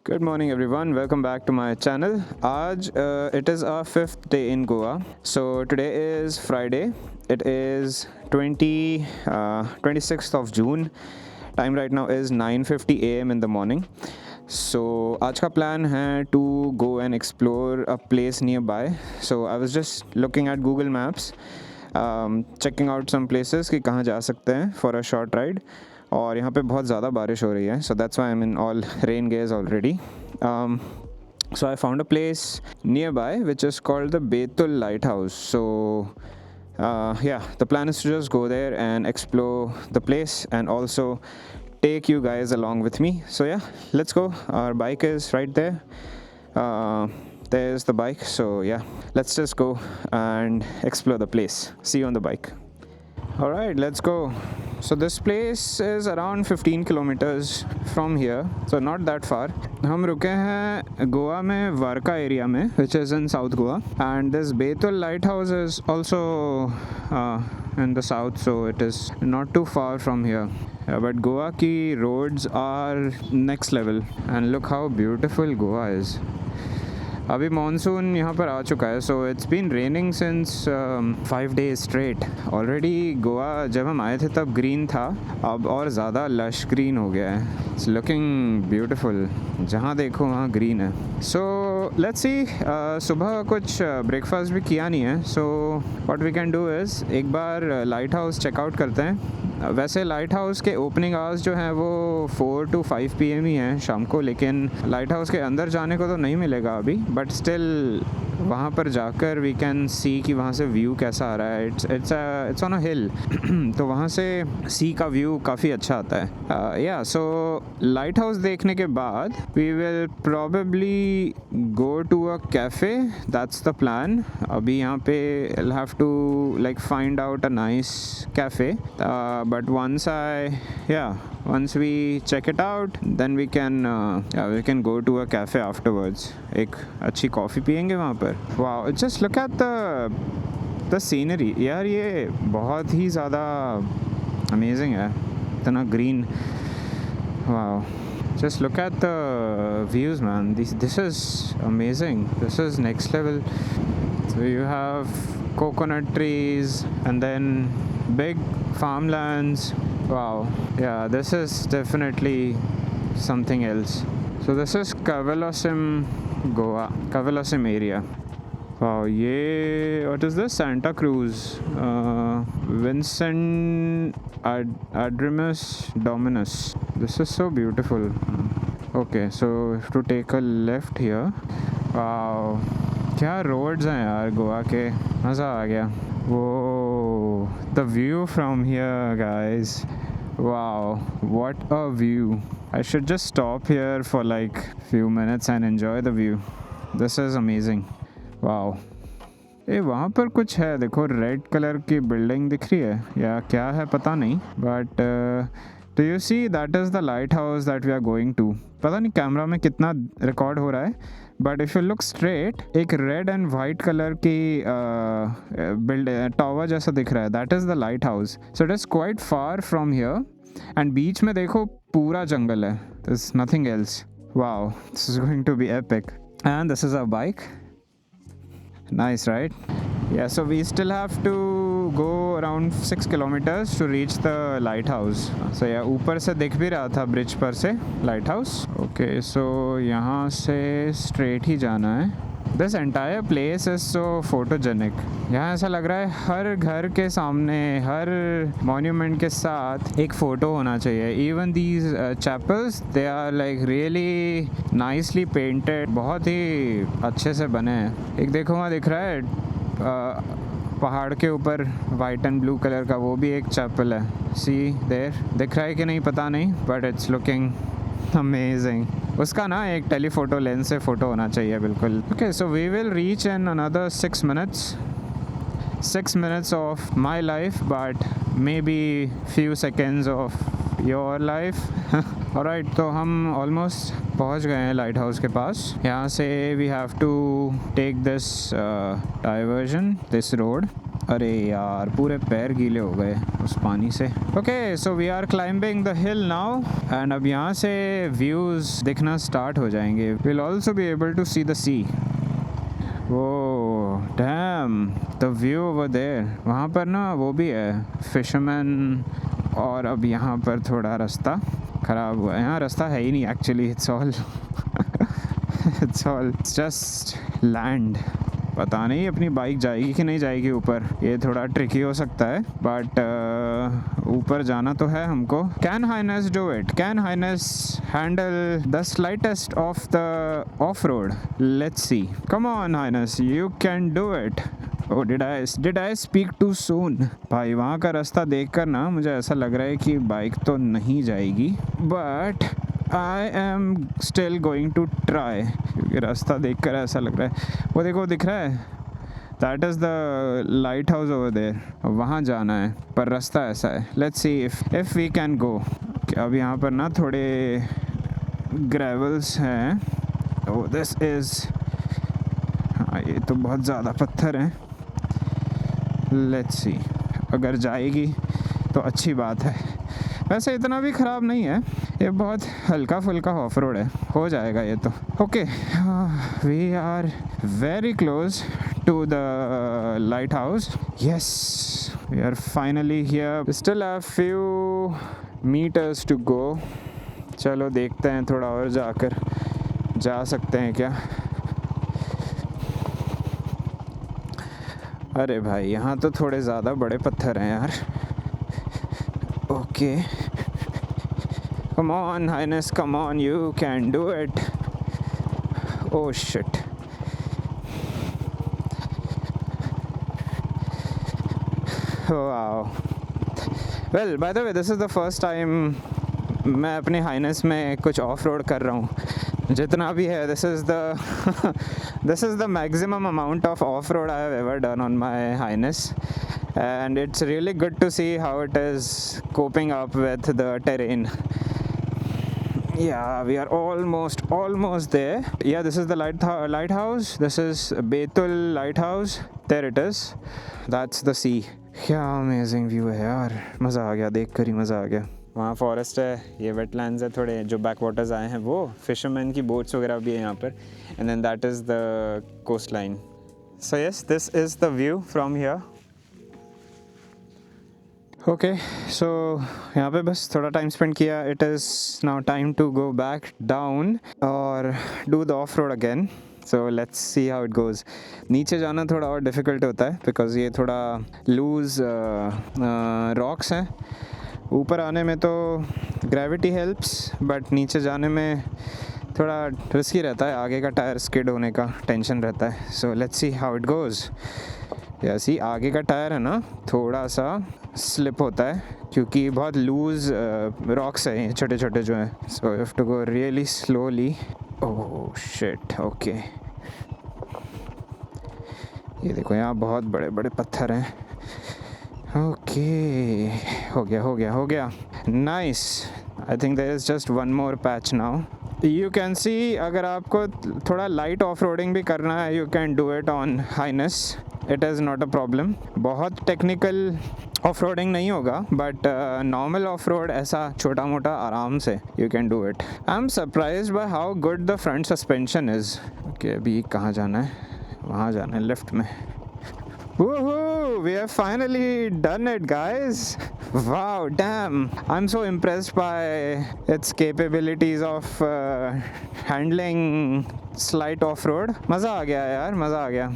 Good morning, everyone. Welcome back to my channel. Aj, it is our fifth day in Goa. So today is Friday. It is 26th of June. Time right now is 9:50 a.m. in the morning. So आज का plan है to go and explore a place nearby. So I was just looking at Google Maps, checking out some places कि कहाँ जा सकते हैं for a short ride. और यहाँ पे बहुत ज़्यादा बारिश हो रही है, so that's why I'm in all rain gears already. So I found a place nearby which is called the Betul Lighthouse. So yeah, the plan is to just go there and explore the place and also take you guys along with me. So yeah, let's go. Our bike is right there. There's the bike. So yeah, let's just go and explore the place. See you on the bike. All right, let's go. So this place is around 15 kilometers from here, so not that far. हम रुके हैं गोवा में Varca area में, which is in South Goa, and this Betul Lighthouse is also in the south, so it is not too far from here. But Goa की roads are next level, and look how beautiful Goa is. अभी monsoon यहाँ पर आ चुका है, so it's been raining since 5 days straight. Already Goa जब हम आए थे तब ग्रीन था, अब और ज़्यादा लश ग्रीन हो गया है. इट्स लुकिंग ब्यूटीफुल, जहाँ देखो वहाँ ग्रीन है. So let's see. सुबह कुछ ब्रेकफास्ट भी किया नहीं है, so what we can do is एक बार लाइट हाउस चेकआउट करते हैं. वैसे लाइट हाउस के ओपनिंग आवर्स जो हैं वो 4 to 5 PM ही हैं शाम को, लेकिन लाइट हाउस के अंदर जाने को तो नहीं मिलेगा अभी, बट स्टिल वहाँ पर जाकर वी कैन सी कि वहाँ से व्यू कैसा आ रहा है. इट्स ऑन अ हिल तो वहाँ से सी का व्यू काफ़ी अच्छा आता है. या सो लाइट हाउस देखने के बाद we will probably go to a cafe. That's the plan. अभी यहाँ पे I have to like find out a nice cafe, but once we check it out, then we can go to a cafe afterwards. एक अच्छी coffee पियेंगे वहाँ पर. Wow, just look at the scenery. यार ये बहुत ही ज़्यादा amazing है, इतना green. Wow, just look at the views, man. This is amazing. This is next level. So you have coconut trees and then big farmlands. Wow, yeah, this is definitely something else. So this is Kavalasim, Goa, Kavalasim area. Wow, what is this? Santa Cruz, Vincent Adrimus Dominus. This is so beautiful. Okay, so we have to take a left here. Wow, क्या roads हैं यार गोवा के, मज़ा आ गया. Whoa, the view from here, guys. Wow, what a view. I should just stop here for like few minutes and enjoy the view. This is amazing. Wow. वहाँ पर कुछ है, देखो रेड कलर की बिल्डिंग दिख रही है या क्या है पता नहीं, but do you see that is the lighthouse that we are going to. पता नहीं कैमरा में कितना रिकॉर्ड हो रहा है, but if you look straight एक रेड एंड वाइट कलर की टावर जैसा दिख रहा है. That is the lighthouse. So it is quite far from here, and बीच में देखो पूरा जंगल है. This is nothing else. Wow, this is going to be epic. And this is a bike. Nice, right? Yeah, so we still have to go around 6 kilometers to reach the lighthouse. So yeah, ऊपर से दिख भी रहा था bridge पर से lighthouse. Okay, so यहाँ से straight ही जाना है. This entire place is so photogenic. यहाँ ऐसा लग रहा है हर घर के सामने, हर monument के साथ एक फ़ोटो होना चाहिए. Even these chapels, they are like really nicely painted. बहुत ही अच्छे से बने हैं. एक देखो वहाँ दिख रहा है पहाड़ के ऊपर वाइट एंड ब्लू कलर का, वो भी एक चैपल है. सी देयर, दिख रहा है कि नहीं पता नहीं, बट इट्स लुकिंग अमेजिंग. उसका ना एक टेलीफोटो लेंस से फ़ोटो होना चाहिए बिल्कुल. Okay, so we will reach in another 6 minutes of my life, but maybe few seconds of your life. Alright, तो हम ऑलमोस्ट पहुंच गए हैं लाइट हाउस के पास. यहाँ से we have to take this diversion, this road. अरे यार पूरे पैर गीले हो गए उस पानी से। Okay so we are climbing the hill now and अब यहाँ से व्यूज दिखना स्टार्ट हो जाएंगे। Will also be able to see the sea. वो dam the view over there. वहाँ पर ना वो भी है फिशरमैन। और अब यहाँ पर थोड़ा रास्ता ख़राब हुआ है। यहाँ रास्ता है ही नहीं actually, it's all just land. पता नहीं अपनी बाइक जाएगी कि नहीं जाएगी ऊपर, ये थोड़ा ट्रिकी हो सकता है, बट ऊपर जाना तो है हमको। Can H'ness do it? Can H'ness handle the slightest of the off road? Let's see. Come on H'ness, you can do it. Oh, did I speak too soon? भाई वहाँ का रास्ता देखकर ना मुझे ऐसा लग रहा है कि बाइक तो नहीं जाएगी, but I am still going to try, क्योंकि रास्ता देखकर ऐसा लग रहा है। वो देखो दिख रहा है, that is the lighthouse over there. वहाँ जाना है पर रास्ता ऐसा है। Let's see if we can go. अब यहाँ पर ना थोड़े ग्रेवल्स हैं। ओह दिस इज़, हाँ ये तो बहुत ज़्यादा पत्थर हैं। लेट्स सी, अगर जाएगी तो अच्छी बात है। वैसे इतना भी ख़राब नहीं है, ये बहुत हल्का फुल्का ऑफ रोड है, हो जाएगा ये तो। Okay we are very close to the lighthouse. Yes we are finally here. Still have few meters to go. चलो देखते हैं थोड़ा और जाकर जा सकते हैं क्या। अरे भाई यहाँ तो थोड़े ज़्यादा बड़े पत्थर हैं यार। Okay come on H'ness, come on, you can do it. Oh shit, wow. Well by the way this is the first time मैं अपने हाइनेस में कुछ ऑफ रोड कर रहा हूँ। जितना भी है this is the maximum amount of off-road I have ever done on my Highness, and it's really good to see how it is coping up with the terrain. Yeah, we are almost there. Yeah, this is the lighthouse. This is Betul lighthouse. There it is. That's the sea. क्या amazing view है यार, मज़ा आ गया, देख कर ही मज़ा आ गया। वहाँ फॉरेस्ट है, ये वेटलैंड्स है थोड़े, जो बैक वाटर्स आए हैं वो फिशरमैन की बोट्स वगैरह भी है यहाँ पर, and then that is the coast line. So yes this is the view from here. Okay so यहाँ पे बस थोड़ा टाइम स्पेंड किया। It is now time to go back down और do the off road again. So let's see how it goes. नीचे जाना थोड़ा और डिफ़िकल्ट होता है बिकॉज़ ये थोड़ा लूज़ रॉक्स हैं। ऊपर आने में तो ग्रेविटी हेल्प्स, बट नीचे जाने में थोड़ा रिस्की रहता है, आगे का टायर स्किड होने का टेंशन रहता है। So let's see how it goes. ऐसी आगे का टायर है ना थोड़ा सा स्लिप होता है क्योंकि बहुत लूज़ रॉक्स हैं ये छोटे छोटे जो हैं। So you have to go really slowly. Oh shit, okay ये देखो यहाँ बहुत बड़े बड़े पत्थर हैं। ओके हो गया nice. I think there is just one more patch now. You can see अगर आपको थोड़ा लाइट ऑफ रोडिंग भी करना है, you can do it on H'ness, it is not a problem. बहुत टेक्निकल ऑफ रोडिंग नहीं होगा, बट नॉर्मल ऑफ रोड ऐसा छोटा मोटा आराम से you can do it. I am surprised by how good the front suspension is. Okay अभी कहाँ जाना है? वहाँ जाना है लेफ्ट में। Woohoo! We have finally done it, guys! Wow, damn! I'm so impressed by its capabilities of handling slight off-road. मज़ा आ गया यार, मज़ा आ गया।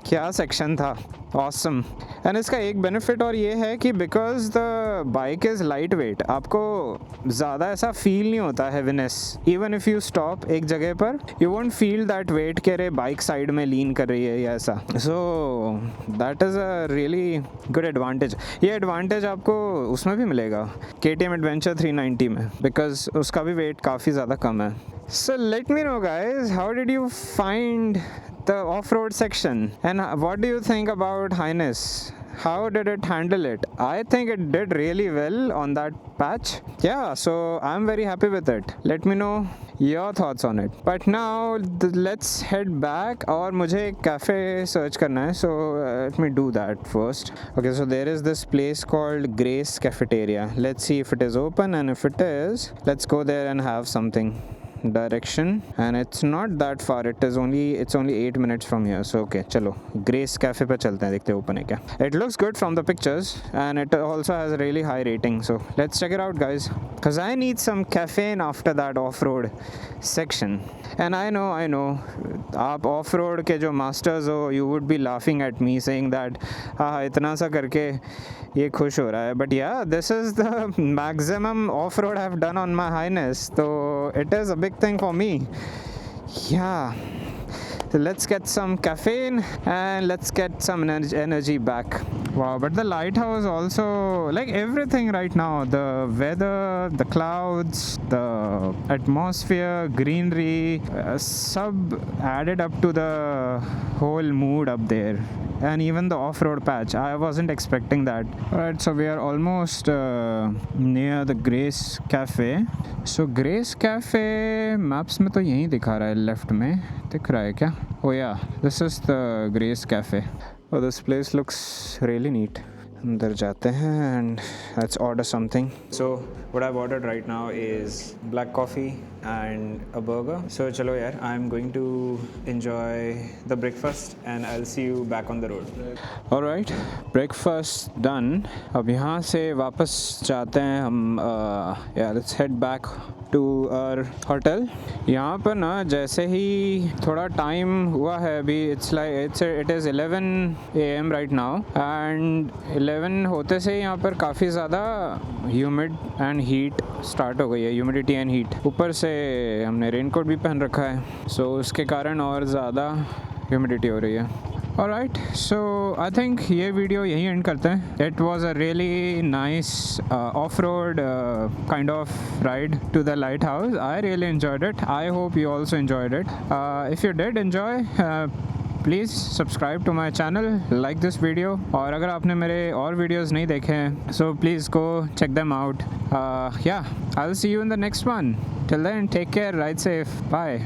क्या सेक्शन था, awesome! एंड इसका एक बेनिफिट और ये है कि because the bike is lightweight, आपको ज़्यादा ऐसा फील नहीं होता heaviness. Even if you stop एक जगह पर, you won't feel that weight कि अरे बाइक साइड में लीन कर रही है या ऐसा। So that is a really good advantage. ये एडवांटेज आपको उसमें भी मिलेगा KTM एडवेंचर 390 में, बिकॉज उसका भी वेट काफ़ी ज़्यादा कम है। So let me know guys, how did you find the off-road section and what do you think about Highness? How did it handle it? I think it did really well on that patch. Yeah, so I'm very happy with it. Let me know your thoughts on it. But now let's head back. और मुझे एक cafe search करना है, so let me do that first. Okay, so there is this place called Grace cafeteria. Let's see if it is open, and if it is, let's go there and have something. Direction, and it's not that far. It's only 8 minutes from here. So okay, चलो grace cafe पे चलते हैं, देखते हैं open है क्या. It looks good from the pictures and it also has a really high rating. So let's check it out, guys, because I need some caffeine after that off-road section. And I know आप off-road के जो masters हो, you would be laughing at me saying that हाँ इतना सा करके ये खुश हो रहा है. But yeah, this is the maximum off-road I've done on my Highness. So it is a big thing for me. Yeah. So let's get some caffeine and let's get some energy back. Wow, but the lighthouse also, like everything right now, the weather, the clouds, the atmosphere, greenery, sub added up to the whole mood up there. And even the off-road patch, I wasn't expecting that. Alright, so we are almost near the Grace Cafe. So Grace Cafe maps में तो यहीं दिखा रहा है, left में दिख रहा है क्या? Oh yeah, this is the Grace Cafe. Oh, this place looks really neat. अंदर जाते हैं and let's order something. So what I've ordered right now is black coffee and a burger. So chalo yaar, I'm going to enjoy the breakfast and I'll see you back on the road. Alright, breakfast done. अब यहाँ से वापस जाते हैं हम. Yeah, let's head back to our hotel. यहाँ पर ना जैसे ही थोड़ा टाइम हुआ है अभी, it is 11 AM right now, and 11 होते से यहाँ पर काफ़ी ज़्यादा ह्यूमिड एंड हीट स्टार्ट हो गई है. ह्यूमिडिटी एंड हीट, ऊपर से हमने रेनकोट भी पहन रखा है, सो उसके कारण और ज़्यादा ह्यूमिडिटी हो रही है. Alright, so I think ये वीडियो यहीं एंड करते हैं. It was a really nice off-road kind of ride to the lighthouse. I really enjoyed it. I hope you also enjoyed it. If you did enjoy, please subscribe to my channel, like this video. और अगर आपने मेरे और videos नहीं देखे हैं, so please go check them out. Yeah, I'll see you in the next one. Till then, take care, ride safe, bye.